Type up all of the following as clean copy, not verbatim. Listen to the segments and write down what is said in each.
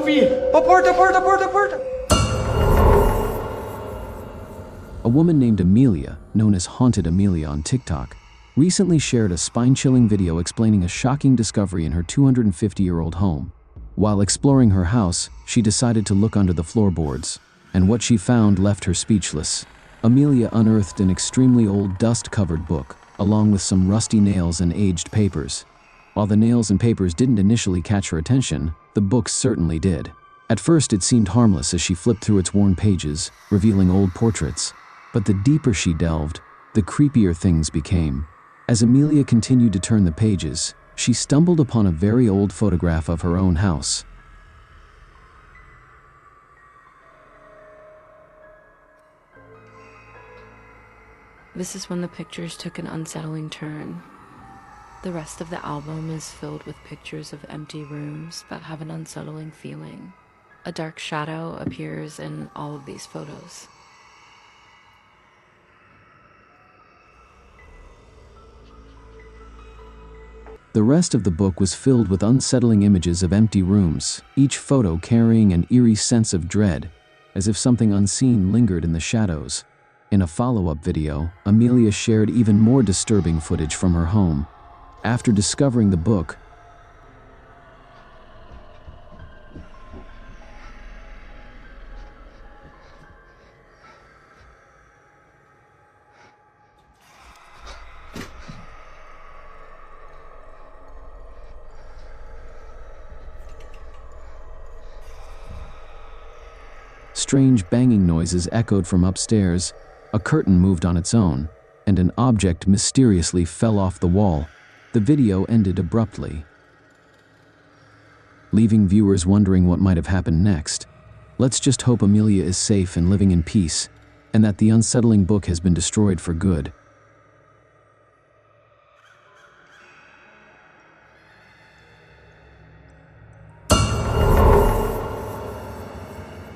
vi! Porta! A woman named Amelia, known as Haunted Amelia on TikTok, recently shared a spine-chilling video explaining a shocking discovery in her 250-year-old home. While exploring her house, she decided to look under the floorboards, and what she found left her speechless. Amelia unearthed an extremely old dust-covered book, along with some rusty nails and aged papers. While the nails and papers didn't initially catch her attention, the book certainly did. At first it seemed harmless as she flipped through its worn pages, revealing old portraits. But the deeper she delved, the creepier things became. As Amelia continued to turn the pages, she stumbled upon a very old photograph of her own house. This is when the pictures took an unsettling turn. The rest of the album is filled with pictures of empty rooms that have an unsettling feeling. A dark shadow appears in all of these photos. The rest of the book was filled with unsettling images of empty rooms, each photo carrying an eerie sense of dread, as if something unseen lingered in the shadows. In a follow-up video, Amelia shared even more disturbing footage from her home. After discovering the book, strange banging noises echoed from upstairs, a curtain moved on its own, and an object mysteriously fell off the wall. The video ended abruptly, leaving viewers wondering what might have happened next. Let's just hope Amelia is safe and living in peace, and that the unsettling book has been destroyed for good.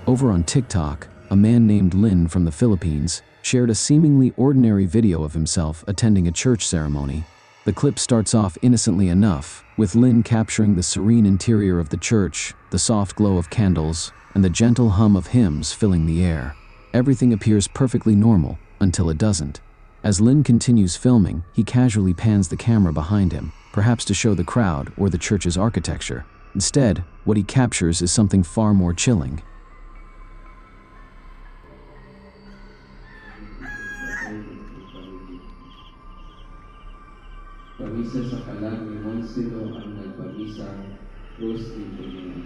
Over on TikTok, a man named Lin from the Philippines shared a seemingly ordinary video of himself attending a church ceremony. The clip starts off innocently enough, with Lin capturing the serene interior of the church, the soft glow of candles, and the gentle hum of hymns filling the air. Everything appears perfectly normal, until it doesn't. As Lin continues filming, he casually pans the camera behind him, perhaps to show the crowd or the church's architecture. Instead, what he captures is something far more chilling. Pamisa sa kalag ni Mausoleum ang nagpamisa Rose Interior.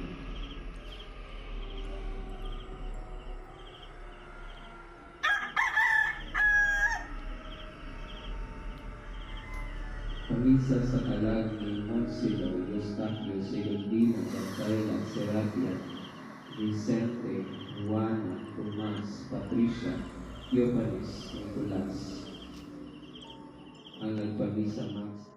Pamisa sa kalag ni Mausoleum Eustachio Segundino Rafaela Serapia Vicente Juana Tomas Patricia Yohanis Nicolas ang nagpamisa Max.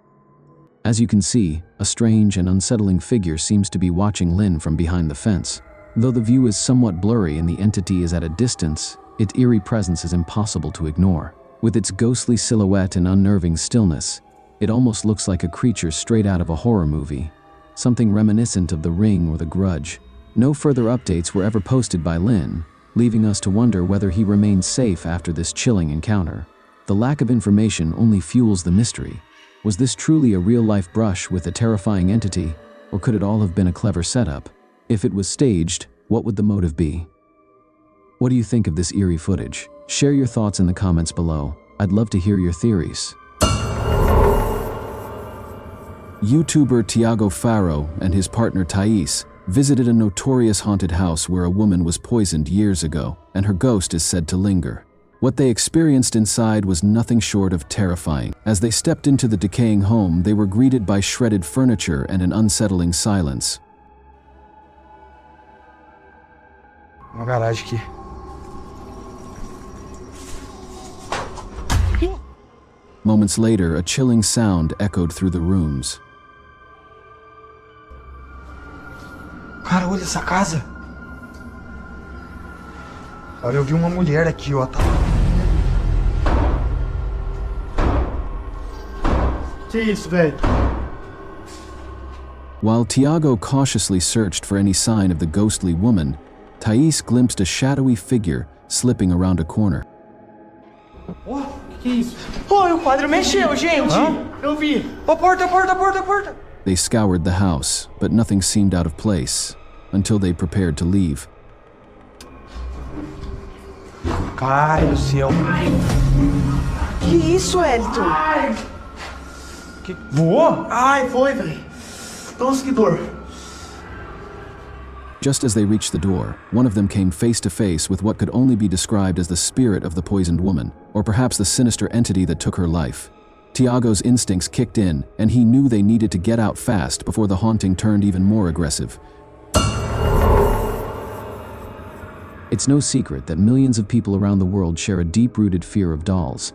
As you can see, a strange and unsettling figure seems to be watching Lin from behind the fence. Though the view is somewhat blurry and the entity is at a distance, its eerie presence is impossible to ignore. With its ghostly silhouette and unnerving stillness, it almost looks like a creature straight out of a horror movie, something reminiscent of The Ring or The Grudge. No further updates were ever posted by Lin, leaving us to wonder whether he remained safe after this chilling encounter. The lack of information only fuels the mystery. Was this truly a real-life brush with a terrifying entity, or could it all have been a clever setup? If it was staged, what would the motive be? What do you think of this eerie footage? Share your thoughts in the comments below. I'd love to hear your theories. YouTuber Tiago Faro and his partner Thais visited a notorious haunted house where a woman was poisoned years ago, and her ghost is said to linger. What they experienced inside was nothing short of terrifying. As they stepped into the decaying home, they were greeted by shredded furniture and an unsettling silence. Uma garagem aqui. Moments later, a chilling sound echoed through the rooms. Cara, olha essa casa. Olha, eu vi uma mulher aqui, ó. Que isso, velho? While Tiago cautiously searched for any sign of the ghostly woman, Thais glimpsed a shadowy figure slipping around a corner. Ó, que é isso? Oi, o quadro mexeu, gente! Eu vi! Ó, porta, porta, porta, porta! They scoured the house, but nothing seemed out of place, until they prepared to leave. Caralho do céu. Que isso, Elton? Que... Voou? Ai, foi, velho. Nossa, que dor. Just as they reached the door, one of them came face to face with what could only be described as the spirit of the poisoned woman, or perhaps the sinister entity that took her life. Tiago's instincts kicked in, and he knew they needed to get out fast before the haunting turned even more aggressive. It's no secret that millions of people around the world share a deep-rooted fear of dolls.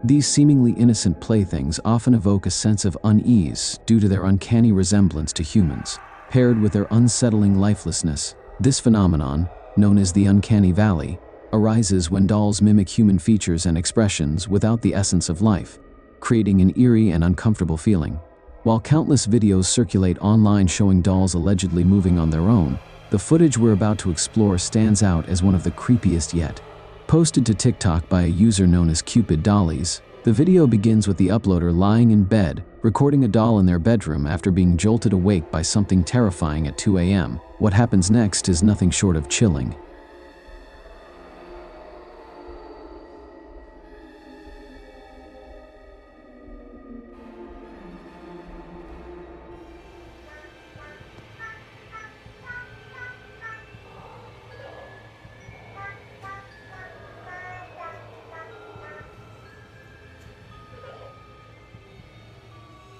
These seemingly innocent playthings often evoke a sense of unease due to their uncanny resemblance to humans. Paired with their unsettling lifelessness, this phenomenon, known as the uncanny valley, arises when dolls mimic human features and expressions without the essence of life, creating an eerie and uncomfortable feeling. While countless videos circulate online showing dolls allegedly moving on their own, the footage we're about to explore stands out as one of the creepiest yet. Posted to TikTok by a user known as Cupid Dollies, the video begins with the uploader lying in bed, recording a doll in their bedroom after being jolted awake by something terrifying at 2 a.m. What happens next is nothing short of chilling.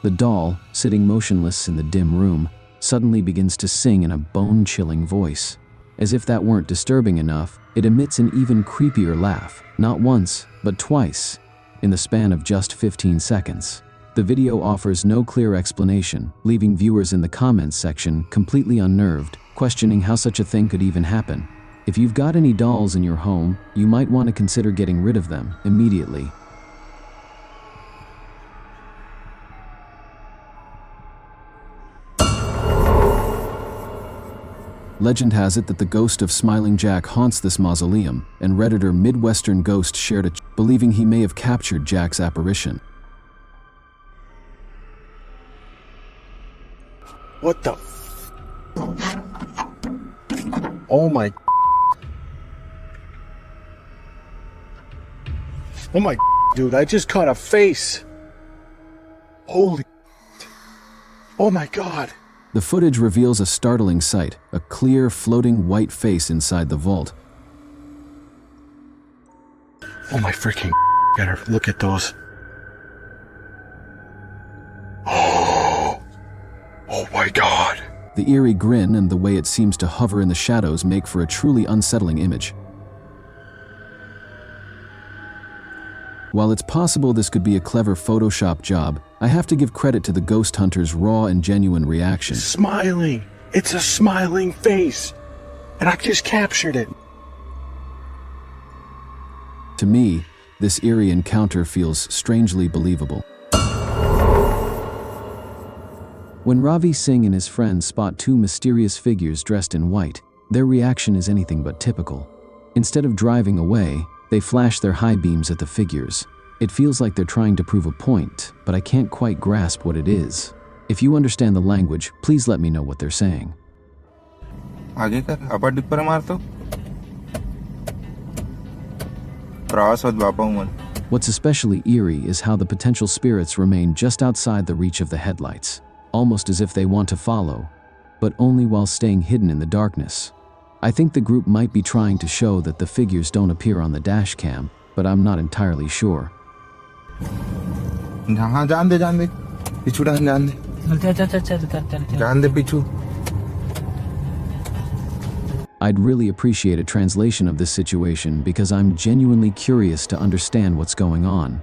The doll, sitting motionless in the dim room, suddenly begins to sing in a bone-chilling voice. As if that weren't disturbing enough, it emits an even creepier laugh, not once, but twice, in the span of just 15 seconds. The video offers no clear explanation, leaving viewers in the comments section completely unnerved, questioning how such a thing could even happen. If you've got any dolls in your home, you might want to consider getting rid of them immediately. Legend has it that the ghost of Smiling Jack haunts this mausoleum, and Redditor Midwestern Ghost shared it, believing he may have captured Jack's apparition. What the? Oh my. Oh my, dude, I just caught a face. Holy. Oh my God. The footage reveals a startling sight, a clear, floating white face inside the vault. Oh my freaking gotta look at those. Oh my God. The eerie grin and the way it seems to hover in the shadows make for a truly unsettling image. While it's possible this could be a clever Photoshop job, I have to give credit to the ghost hunter's raw and genuine reaction. Smiling. It's a smiling face. And I just captured it. To me, this eerie encounter feels strangely believable. When Ravi Singh and his friends spot two mysterious figures dressed in white, their reaction is anything but typical. Instead of driving away, they flash their high beams at the figures. It feels like they're trying to prove a point, but I can't quite grasp what it is. If you understand the language, please let me know what they're saying. आगे कर अपर dip पर मार तो प्रवास मत बापा मन. What's especially eerie is how the potential spirits remain just outside the reach of the headlights, almost as if they want to follow, but only while staying hidden in the darkness. I think the group might be trying to show that the figures don't appear on the dash cam, but I'm not entirely sure. हाँ जान दे पिछू जान दे पिछू. I'd really appreciate a translation of this situation because I'm genuinely curious to understand what's going on.